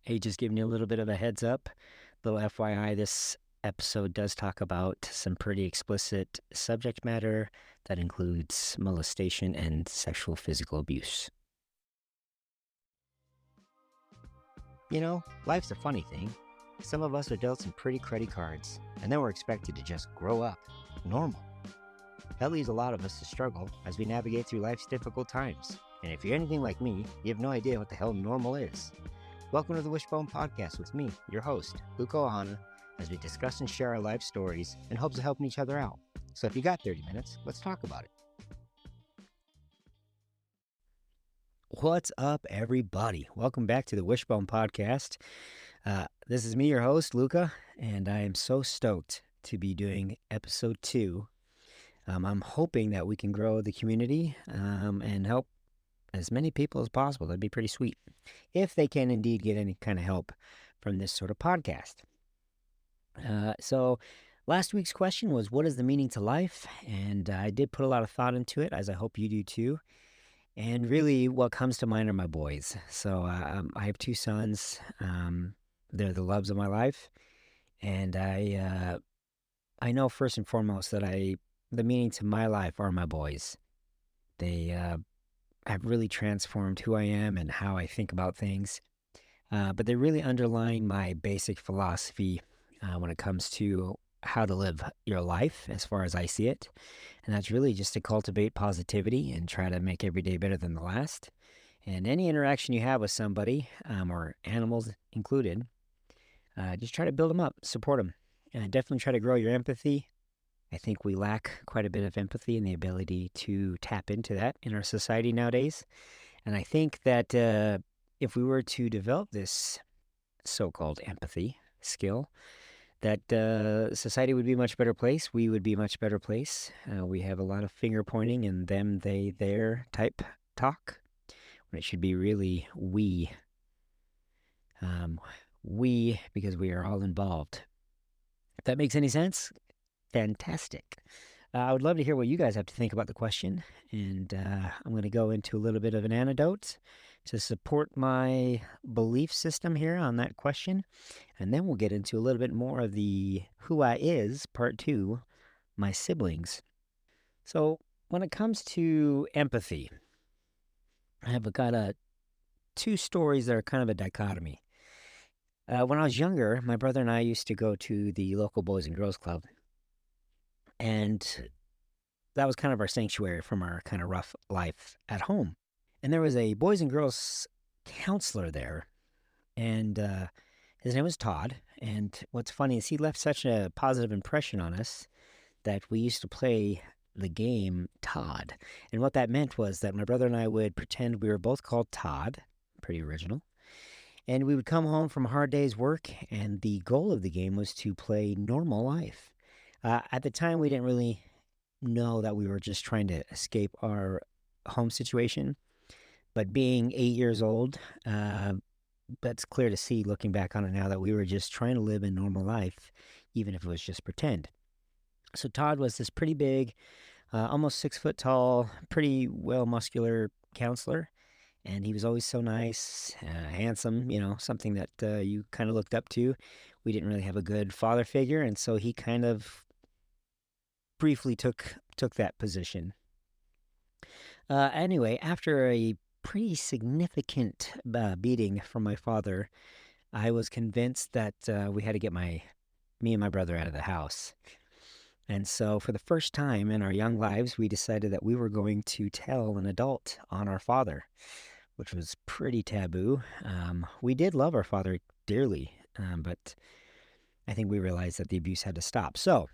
Hey, just giving you a little bit of a heads up. Little FYI, this episode does talk about some pretty explicit subject matter that includes molestation and sexual physical abuse. You know, life's a funny thing. Some of us are dealt some pretty cruddy cards, and then we're expected to just grow up, normal. That leaves a lot of us to struggle as we navigate through life's difficult times. And if you're anything like me, you have no idea what the hell normal is. Welcome to the Wishbone Podcast with me, your host, Luca Ohana, as we discuss and share our life stories in hopes of helping each other out. So if you got 30 minutes, let's talk about it. What's up, everybody? Welcome back to the Wishbone Podcast. This is me, your host, Luca, and I am so stoked to be doing episode 2. I'm hoping that we can grow the community and help as many people as possible. That'd be pretty sweet if they can indeed get any kind of help from this sort of podcast. So last week's question was, what is the meaning to life? And I did put a lot of thought into it, as I hope you do too. And really what comes to mind are my boys. So I have 2 sons. They're the loves of my life. And I know first and foremost that the meaning to my life are my boys. They have really transformed who I am and how I think about things. But they really underline my basic philosophy when it comes to how to live your life as far as I see it. And that's really just to cultivate positivity and try to make every day better than the last. And any interaction you have with somebody, or animals included, just try to build them up, support them. And definitely try to grow your empathy. I think we lack quite a bit of empathy and the ability to tap into that in our society nowadays. And I think that if we were to develop this so-called empathy skill, that society would be a much better place. We would be a much better place. We have a lot of finger pointing and them, they, their type talk, when it should be really we. We, because we are all involved. If that makes any sense, fantastic. I would love to hear what you guys have to think about the question, and I'm going to go into a little bit of an anecdote to support my belief system here on that question, and then we'll get into a little bit more of the who I is, part 2, my siblings. So when it comes to empathy, I have got 2 stories that are kind of a dichotomy. When I was younger, my brother and I used to go to the local Boys and Girls Club, and that was kind of our sanctuary from our kind of rough life at home. And there was a Boys and Girls counselor there, and his name was Todd. And what's funny is he left such a positive impression on us that we used to play the game Todd. And what that meant was that my brother and I would pretend we were both called Todd, pretty original, and we would come home from a hard day's work, and the goal of the game was to play normal life. At the time, we didn't really know that we were just trying to escape our home situation. But being 8 years old, that's clear to see looking back on it now that we were just trying to live a normal life, even if it was just pretend. So Todd was this pretty big, almost 6 foot tall, pretty well muscular counselor. And he was always so nice, handsome, something that you kind of looked up to. We didn't really have a good father figure, and so he kind of briefly took that position. Anyway, after a pretty significant beating from my father, I was convinced that we had to get me and my brother out of the house. And so for the first time in our young lives, we decided that we were going to tell an adult on our father, which was pretty taboo. We did love our father dearly, but I think we realized that the abuse had to stop. So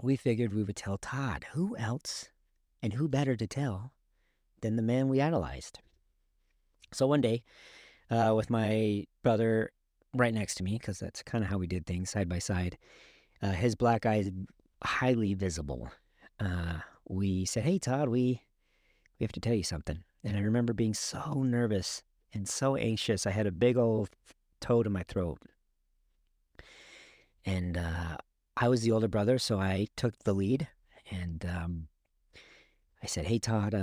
we figured we would tell Todd. Who else and who better to tell than the man we idolized? So one day, with my brother right next to me, because that's kind of how we did things, side by side, his black eyes highly visible, we said, "Hey, Todd, we have to tell you something." And I remember being so nervous and so anxious. I had a big old toad in my throat. And I was the older brother, so I took the lead. And I said, "Hey, Todd,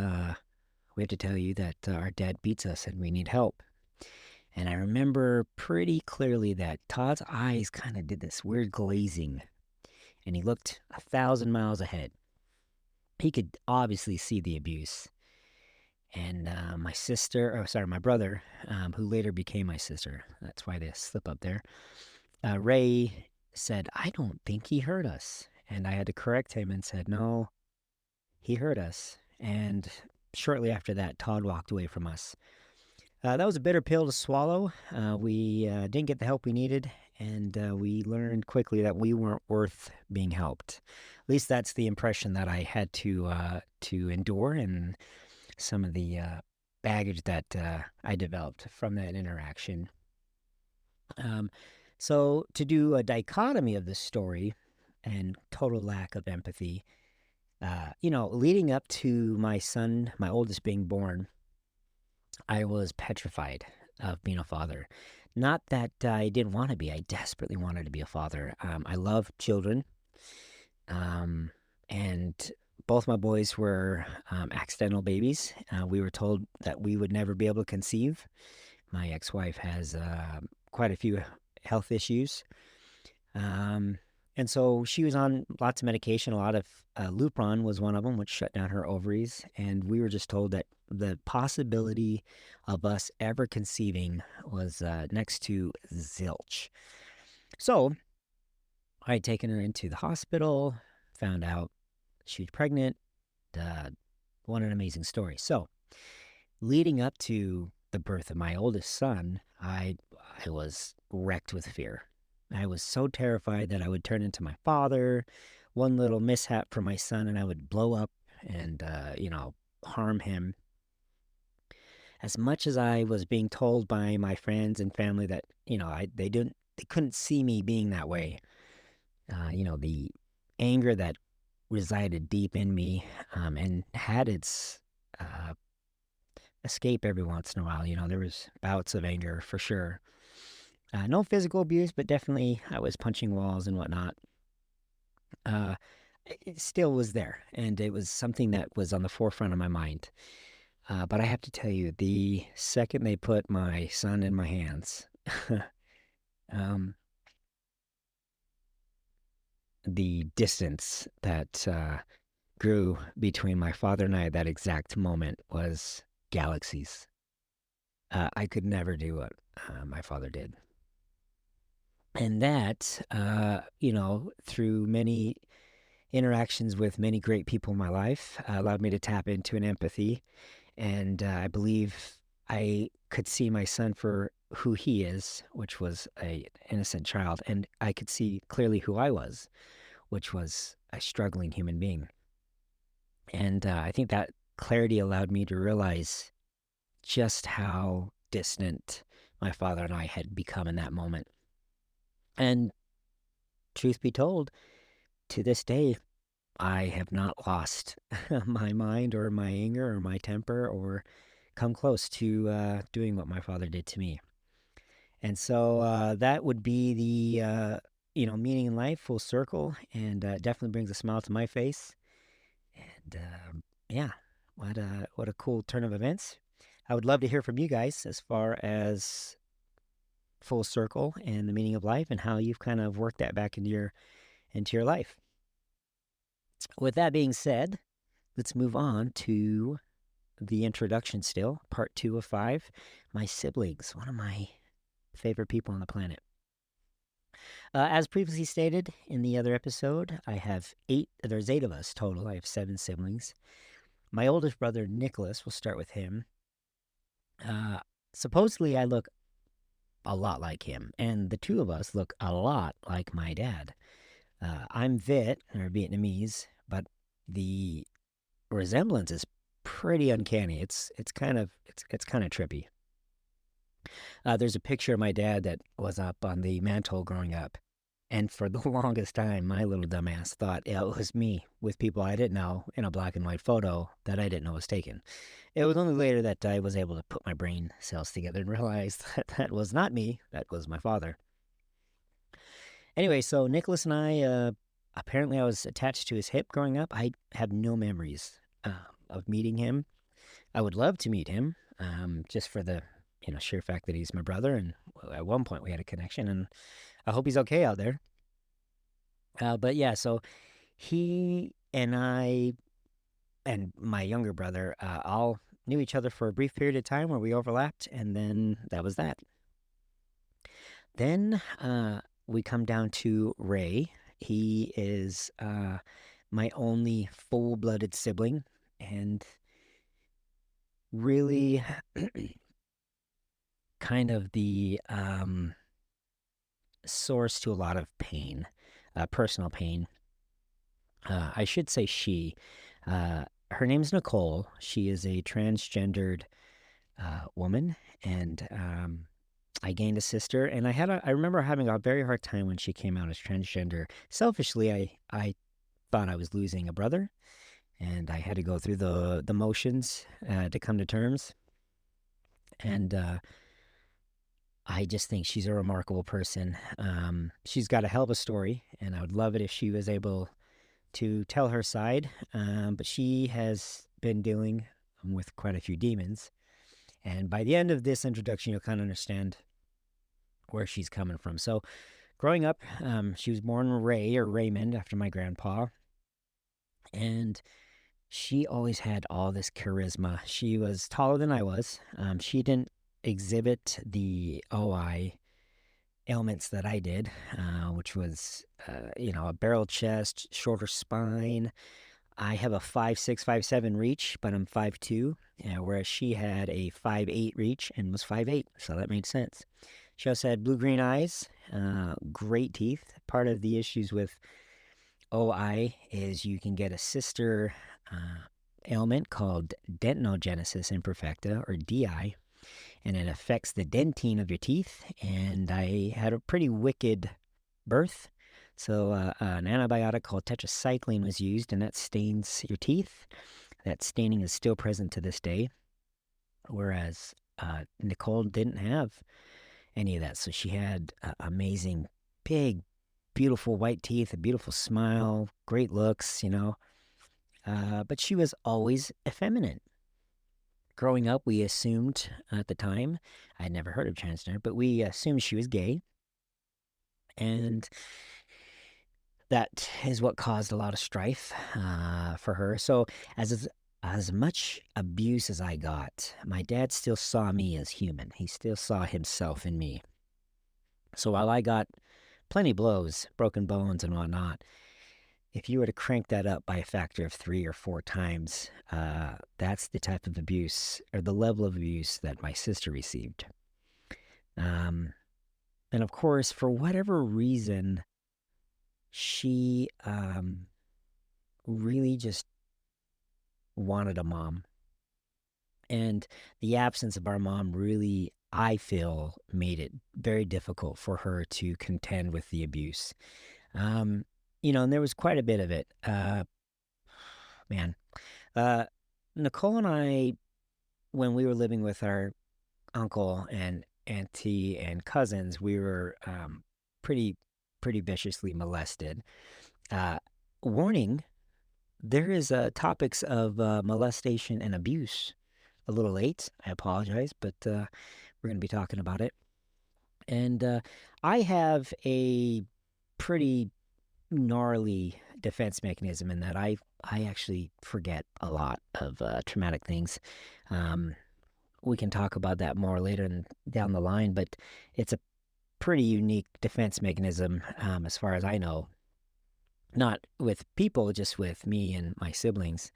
we have to tell you that our dad beats us and we need help." And I remember pretty clearly that Todd's eyes kind of did this weird glazing, and he looked 1,000 miles ahead. He could obviously see the abuse. And my brother, who later became my sister, that's why they slip up there, Ray said, I don't think he heard us. And I had to correct him and said, no, he heard us. And shortly after that, Todd walked away from us. That was a bitter pill to swallow. We didn't get the help we needed, and we learned quickly that we weren't worth being helped. At least that's the impression that I had to endure, and some of the baggage that I developed from that interaction. So to do a dichotomy of this story and total lack of empathy, leading up to my son, my oldest, being born, I was petrified of being a father. Not that I didn't want to be. I desperately wanted to be a father. I love children. And both my boys were accidental babies. We were told that we would never be able to conceive. My ex-wife has quite a few health issues. And so she was on lots of medication. A lot of Lupron was one of them, which shut down her ovaries. And we were just told that the possibility of us ever conceiving was next to zilch. So I had taken her into the hospital, found out she was pregnant. What an amazing story. So leading up to the birth of my oldest son, I was wrecked with fear. I was so terrified that I would turn into my father. One little mishap for my son and I would blow up and, harm him. As much as I was being told by my friends and family that, they couldn't see me being that way. The anger that resided deep in me and had its escape every once in a while. There was bouts of anger for sure. No physical abuse, but definitely I was punching walls and whatnot. It still was there, and it was something that was on the forefront of my mind. But I have to tell you, the second they put my son in my hands, the distance that grew between my father and I at that exact moment was galaxies. I could never do what my father did. And that, through many interactions with many great people in my life, allowed me to tap into an empathy. And I believe I could see my son for who he is, which was an innocent child. And I could see clearly who I was, which was a struggling human being. And I think that clarity allowed me to realize just how distant my father and I had become in that moment. And truth be told, to this day, I have not lost my mind or my anger or my temper or come close to doing what my father did to me. And so that would be the meaning in life, full circle, and definitely brings a smile to my face. And yeah, what a cool turn of events. I would love to hear from you guys as far as full circle and the meaning of life and how you've kind of worked that back into your life. With that being said, let's move on to the introduction still, part 2 of 5. My siblings, one of my favorite people on the planet. As previously stated in the other episode, there's 8 of us total. I have 7 siblings. My oldest brother, Nicholas, we'll start with him. Supposedly I look a lot like him, and the 2 of us look a lot like my dad. I'm Viet, or Vietnamese, but the resemblance is pretty uncanny. It's kind of trippy. There's a picture of my dad that was up on the mantle growing up, and for the longest time, my little dumbass thought it was me with people I didn't know in a black and white photo that I didn't know was taken. It was only later that I was able to put my brain cells together and realize that that was not me. That was my father. Anyway, so Nicholas and I, apparently I was attached to his hip growing up. I have no memories of meeting him. I would love to meet him, just for the sheer fact that he's my brother, and at one point we had a connection, and I hope he's okay out there. But yeah, so he and I and my younger brother all knew each other for a brief period of time where we overlapped, and then that was that. Then we come down to Ray. He is my only full-blooded sibling, and really kind of the source to a lot of pain, personal pain. I should say she. Her name's Nicole. She is a transgendered woman, and I gained a sister, and I remember having a very hard time when she came out as transgender. Selfishly, I thought I was losing a brother, and I had to go through the motions to come to terms. And I just think she's a remarkable person. She's got a hell of a story, and I would love it if she was able to tell her side. But she has been dealing with quite a few demons. And by the end of this introduction, you'll kind of understand where she's coming from. So, growing up, she was born Ray or Raymond after my grandpa. And she always had all this charisma. She was taller than I was. She didn't exhibit the OI ailments that I did, which was, a barrel chest, shorter spine. I have a 5'6", 5'7" reach, but I'm 5'2", whereas she had a 5'8" reach and was 5'8", so that made sense. She also had blue-green eyes, great teeth. Part of the issues with OI is you can get a sister ailment called dentinogenesis imperfecta, or DI, and it affects the dentine of your teeth. And I had a pretty wicked birth. So an antibiotic called tetracycline was used, and that stains your teeth. That staining is still present to this day, whereas Nicole didn't have any of that. So she had amazing, big, beautiful white teeth, a beautiful smile, great looks, but she was always effeminate. Growing up, we assumed at the time, I'd never heard of transgender, but we assumed she was gay. And that is what caused a lot of strife for her. So as much abuse as I got, my dad still saw me as human. He still saw himself in me. So while I got plenty of blows, broken bones and whatnot, if you were to crank that up by a factor of 3 or 4 times, that's the type of abuse, or the level of abuse, that my sister received. And of course, for whatever reason, she really just wanted a mom. And the absence of our mom really, I feel, made it very difficult for her to contend with the abuse. And there was quite a bit of it. Man, Nicole and I, when we were living with our uncle and auntie and cousins, we were pretty viciously molested. Warning, there is topics of molestation and abuse. A little late, I apologize, but we're going to be talking about it. And I have a pretty gnarly defense mechanism in that I actually forget a lot of traumatic things. We can talk about that more later down the line, but it's a pretty unique defense mechanism as far as I know. Not with people, just with me and my siblings.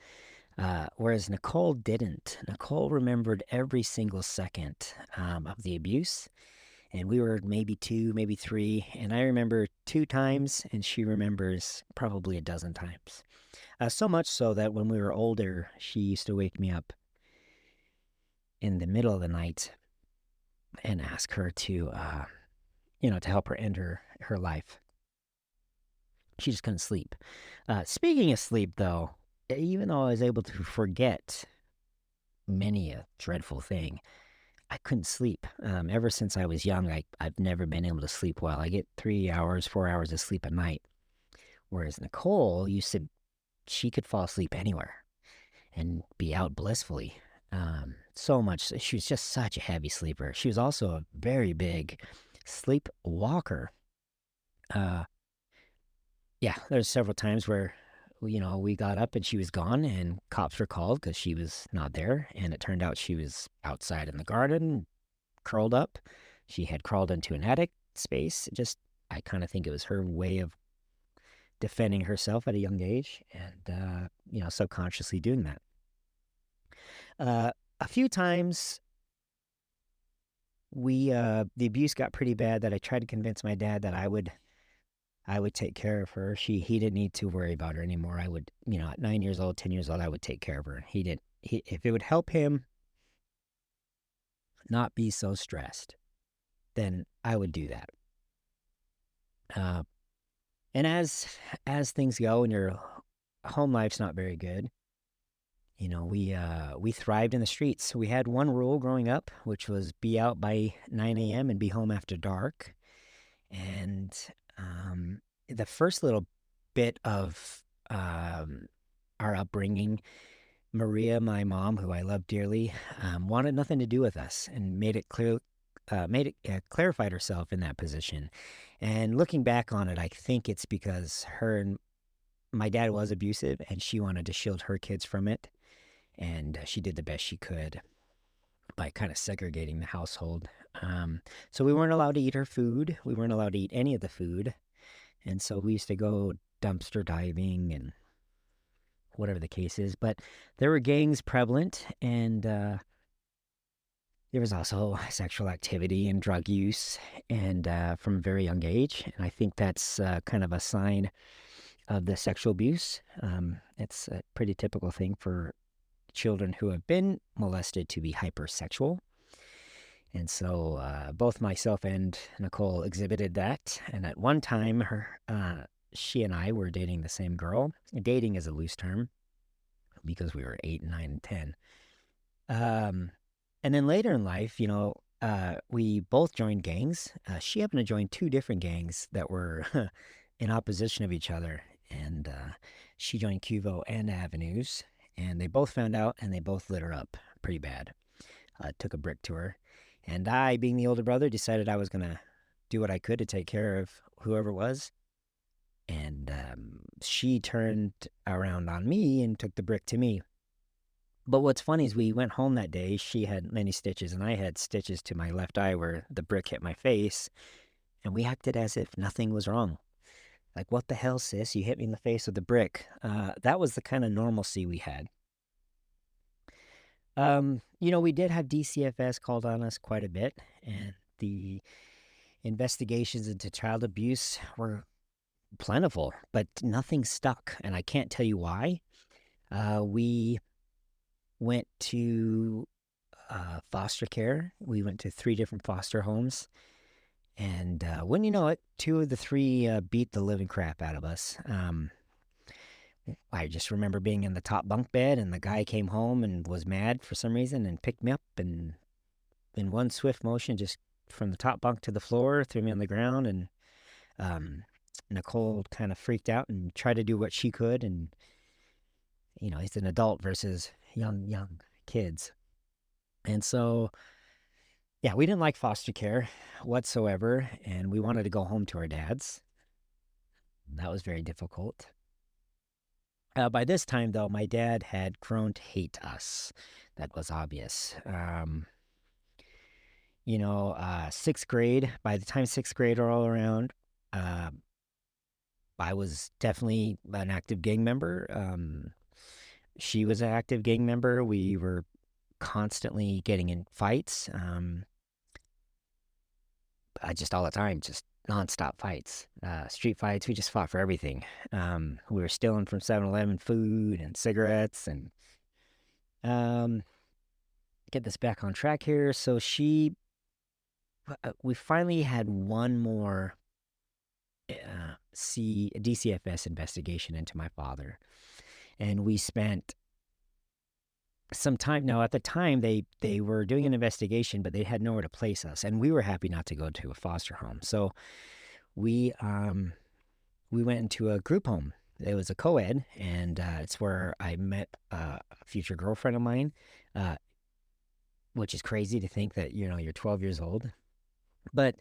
Whereas Nicole didn't. Nicole remembered every single second of the abuse. And we were maybe 2, maybe 3. And I remember 2 times, and she remembers probably a dozen times. So much so that when we were older, she used to wake me up in the middle of the night and ask her to help her end her life. She just couldn't sleep. Speaking of sleep, though, even though I was able to forget many a dreadful thing, I couldn't sleep. Ever since I was young, I've never been able to sleep well. I get 3 hours, 4 hours of sleep a night. Whereas Nicole she could fall asleep anywhere and be out blissfully. So much. She was just such a heavy sleeper. She was also a very big sleepwalker. Uh, yeah, there's several times where, we got up and she was gone, and cops were called because she was not there. And it turned out she was outside in the garden, curled up. She had crawled into an attic space. I kind of think it was her way of defending herself at a young age, and subconsciously doing that. A few times the abuse got pretty bad that I tried to convince my dad that I would take care of her. He didn't need to worry about her anymore. I would, at 9 years old, 10 years old, I would take care of her. He didn't. If it would help him not be so stressed, then I would do that. Uh, and as things go, and your home life's not very good, we thrived in the streets. We had one rule growing up, which was be out by 9 a.m. and be home after dark. And the first little bit of our upbringing, Maria, my mom, who I love dearly, wanted nothing to do with us, and clarified herself in that position. And looking back on it, I think it's because my dad was abusive, and she wanted to shield her kids from it. And she did the best she could by kind of segregating the household. So we weren't allowed to eat her food. We weren't allowed to eat any of the food. And so we used to go dumpster diving and whatever the case is. But there were gangs prevalent, and there was also sexual activity and drug use, and from a very young age. And I think that's kind of a sign of the sexual abuse. It's a pretty typical thing for children who have been molested to be hypersexual. And so both myself and Nicole exhibited that. And at one time, she and I were dating the same girl. Dating is a loose term because we were 8, 9, and 10. And then later in life, we both joined gangs. She happened to join two different gangs that were in opposition of each other. And she joined Cuvo and Avenues. And they both found out, and they both lit her up pretty bad. Took a brick to her. And I, being the older brother, decided I was going to do what I could to take care of whoever it was. And she turned around on me and took the brick to me. But what's funny is we went home that day. She had many stitches, and I had stitches to my left eye where the brick hit my face. And we acted as if nothing was wrong. Like, what the hell, sis? You hit me in the face with the brick. That was the kind of normalcy we had. We did have DCFS called on us quite a bit, and the investigations into child abuse were plentiful, but nothing stuck, and I can't tell you why. We went to foster care. We went to 3 different foster homes, and when you know it, 2 of the 3 beat the living crap out of us. I just remember being in the top bunk bed, and the guy came home and was mad for some reason and picked me up, and in one swift motion, just from the top bunk to the floor, threw me on the ground. And Nicole kind of freaked out and tried to do what she could. And, he's an adult versus young kids. And so, yeah, we didn't like foster care whatsoever, and we wanted to go home to our dads. That was very difficult. By this time, though, my dad had grown to hate us. That was obvious. 6th grade, by the time 6th grade were all around, I was definitely an active gang member. She was an active gang member. We were constantly getting in fights. Just all the time, just nonstop fights, street fights. We just fought for everything. We were stealing from 7-Eleven food and cigarettes, and get this back on track here. So we finally had one more DCFS investigation into my father, and we spent some time. Now, at the time, they were doing an investigation, but they had nowhere to place us, and we were happy not to go to a foster home. So we went into a group home. It was a co-ed, and it's where I met a future girlfriend of mine. which is crazy to think that, you're 12 years old. But,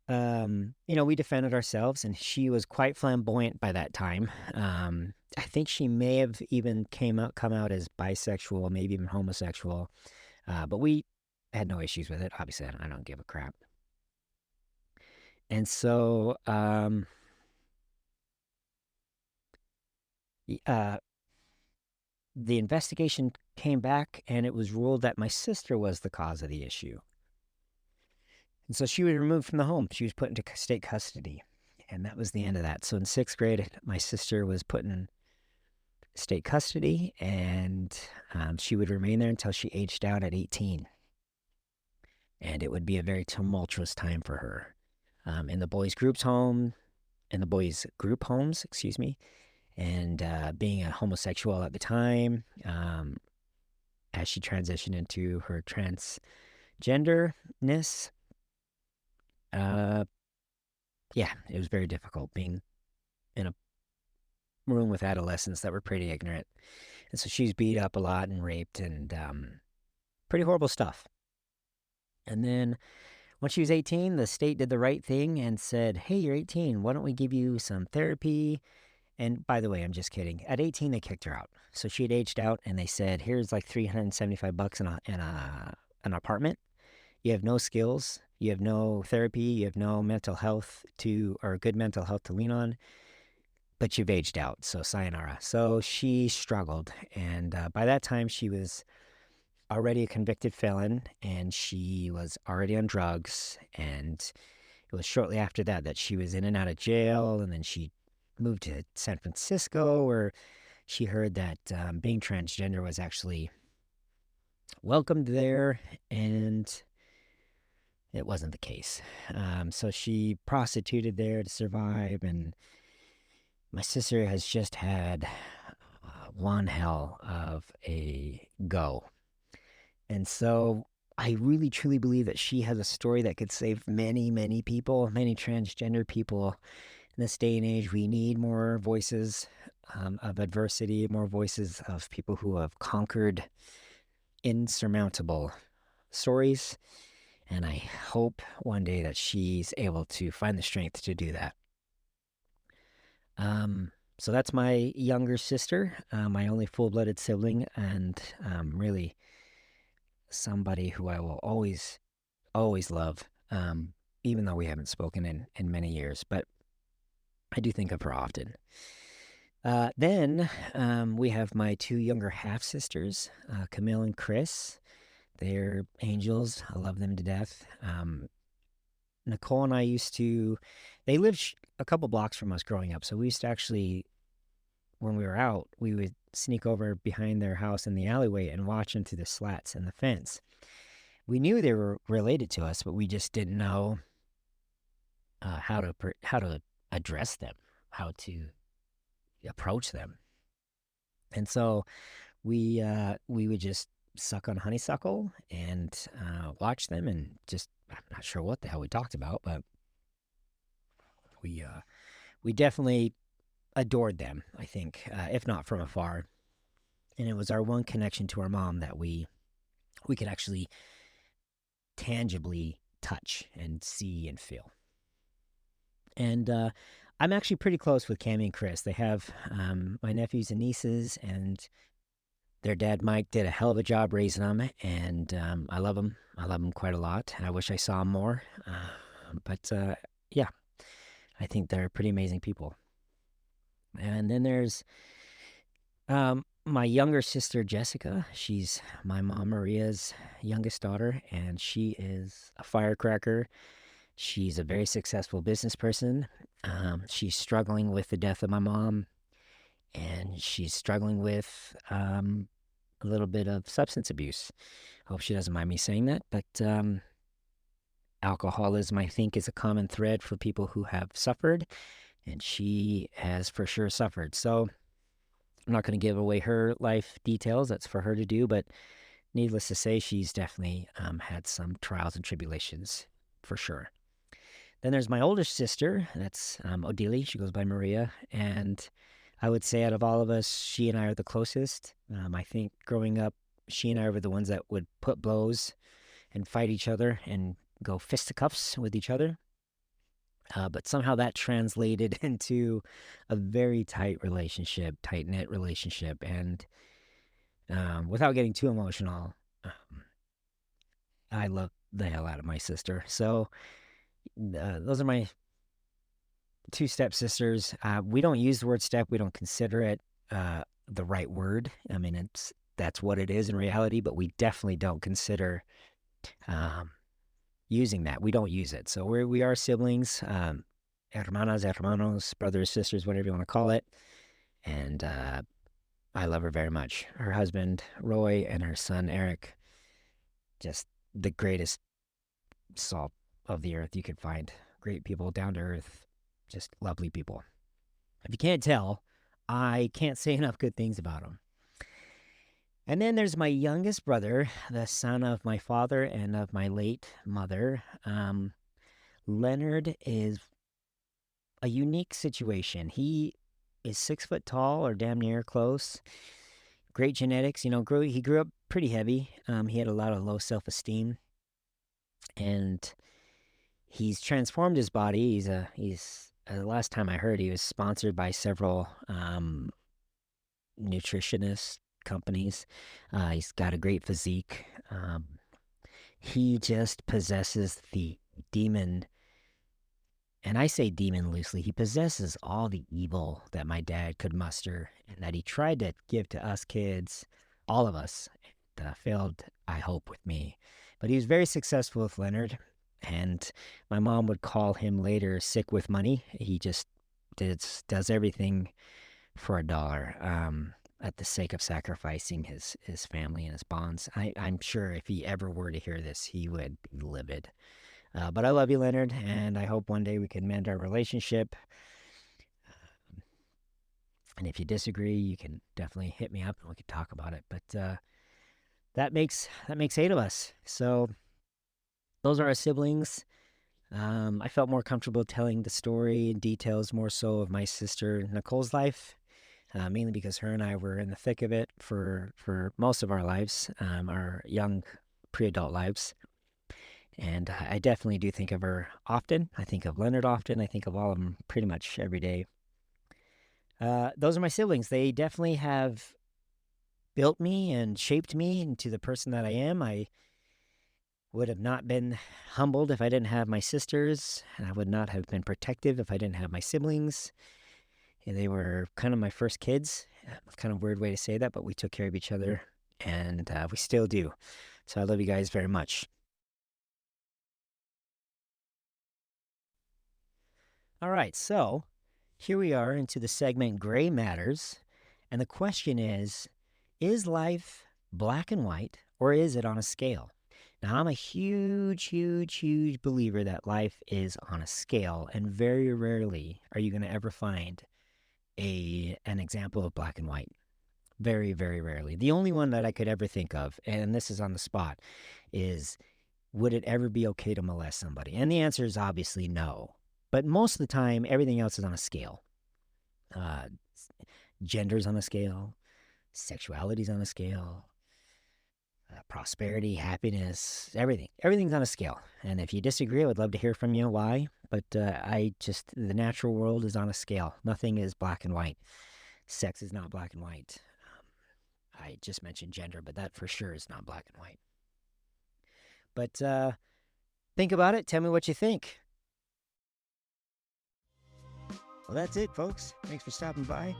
we defended ourselves, and she was quite flamboyant by that time. I think she may have even come out as bisexual, maybe even homosexual. But we had no issues with it. Obviously, I don't give a crap. And so, uh, the investigation came back, and it was ruled that my sister was the cause of the issue. And so she was removed from the home. She was put into state custody. And that was the end of that. So in sixth grade, my sister was put in state custody, and she would remain there until she aged out at 18. And it would be a very tumultuous time for her. In the boys' group homes, excuse me, and being a homosexual at the time, as she transitioned into her transgenderness, yeah, it was very difficult being in a room with adolescents that were pretty ignorant. And so she's beat up a lot and raped and pretty horrible stuff. And then when she was 18, the state did the right thing and said, hey, you're 18. Why don't we give you some therapy? And by the way, I'm just kidding. At 18, they kicked her out. So she had aged out, and they said, here's like $375 in an apartment. You have no skills. You have no therapy. You have no mental health or good mental health to lean on. But you've aged out, so sayonara. So she struggled. And by that time, she was already a convicted felon, and she was already on drugs. And it was shortly after that she was in and out of jail, and then she moved to San Francisco, where she heard that being transgender was actually welcomed there, and it wasn't the case. So she prostituted there to survive, and my sister has just had one hell of a go. And so I really truly believe that she has a story that could save many, many people, many transgender people. In this day and age, we need more voices of adversity, more voices of people who have conquered insurmountable stories. And I hope one day that she's able to find the strength to do that. So that's my younger sister, my only full-blooded sibling, and really somebody who I will always, always love, even though we haven't spoken in many years. But I do think of her often. Then we have my two younger half-sisters, Camille and Chris. They're angels. I love them to death. Nicole and I they lived a couple blocks from us growing up. So we used to actually, when we were out, we would sneak over behind their house in the alleyway and watch them through the slats in the fence. We knew they were related to us, but we just didn't know how to address them, how to approach them. And so we would just suck on honeysuckle and watch them, and just, I'm not sure what the hell we talked about, but we definitely adored them, I think, if not from afar. And it was our one connection to our mom that we could actually tangibly touch and see and feel. And I'm actually pretty close with Cammy and Chris. They have my nephews and nieces, and their dad, Mike, did a hell of a job raising them, and I love them. I love them quite a lot, and I wish I saw them more. But yeah, I think they're pretty amazing people. And then there's my younger sister, Jessica. She's my mom, Maria's youngest daughter, and she is a firecracker. She's a very successful business person. She's struggling with the death of my mom, and she's struggling with a little bit of substance abuse. Hope she doesn't mind me saying that, but alcoholism, I think, is a common thread for people who have suffered, and she has for sure suffered. So I'm not going to give away her life details. That's for her to do, but needless to say, she's definitely had some trials and tribulations for sure. Then there's my oldest sister. That's Odelie. She goes by Maria. And I would say out of all of us, she and I are the closest. I think growing up, she and I were the ones that would put blows and fight each other and go fisticuffs with each other. But somehow that translated into a very tight relationship, tight knit relationship. And without getting too emotional, I love the hell out of my sister. So those are my two stepsisters. We don't use the word step. We don't consider it the right word. I mean, that's what it is in reality, but we definitely don't consider using that. We don't use it. So we are siblings, hermanas, hermanos, brothers, sisters, whatever you want to call it. And I love her very much. Her husband, Roy, and her son, Eric, just the greatest salt of the earth you could find. Great people, down to earth, just lovely people. If you can't tell, I can't say enough good things about them. And then there's my youngest brother, the son of my father and of my late mother. Leonard is a unique situation. He is 6 foot tall or damn near close. Great genetics. He grew up pretty heavy. He had a lot of low self-esteem, and he's transformed his body. He's the last time I heard, he was sponsored by several nutritionist companies. He's got a great physique. He just possesses the demon, and I say demon loosely. He possesses all the evil that my dad could muster and that he tried to give to us kids, all of us. Failed, I hope, with me. But he was very successful with Leonard, and my mom would call him later sick with money. He just does everything for a dollar, at the sake of sacrificing his family and his bonds. I'm sure if he ever were to hear this, he would be livid. But I love you, Leonard, and I hope one day we can mend our relationship. And if you disagree, you can definitely hit me up and we can talk about it. But that makes 8 of us. So those are our siblings. I felt more comfortable telling the story and details more so of my sister Nicole's life, mainly because her and I were in the thick of it for most of our lives, our young pre-adult lives. And I definitely do think of her often. I think of Leonard often. I think of all of them pretty much every day. Those are my siblings. They definitely have built me and shaped me into the person that I am. I would have not been humbled if I didn't have my sisters, and I would not have been protective if I didn't have my siblings. And they were kind of my first kids. Kind of weird way to say that, but we took care of each other, and we still do. So I love you guys very much. All right, so here we are into the segment Gray Matters. And the question is life black and white, or is it on a scale? Now, I'm a huge, huge, huge believer that life is on a scale, and very rarely are you going to ever find an example of black and white. Very, very rarely. The only one that I could ever think of, and this is on the spot, is would it ever be okay to molest somebody? And the answer is obviously no. But most of the time, everything else is on a scale. Gender's on a scale. Sexuality's on a scale. Prosperity, happiness, everything's on a scale. And if you disagree, I would love to hear from you why. But the natural world is on a scale. Nothing is black and white. Sex is not black and white. I just mentioned gender, but that for sure is not black and white. But think about it. Tell me what you think. Well, that's it, folks. Thanks for stopping by.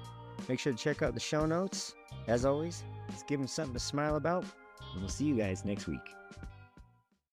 Make sure to check out the show notes. As always, let's give them something to smile about. And we'll see you guys next week.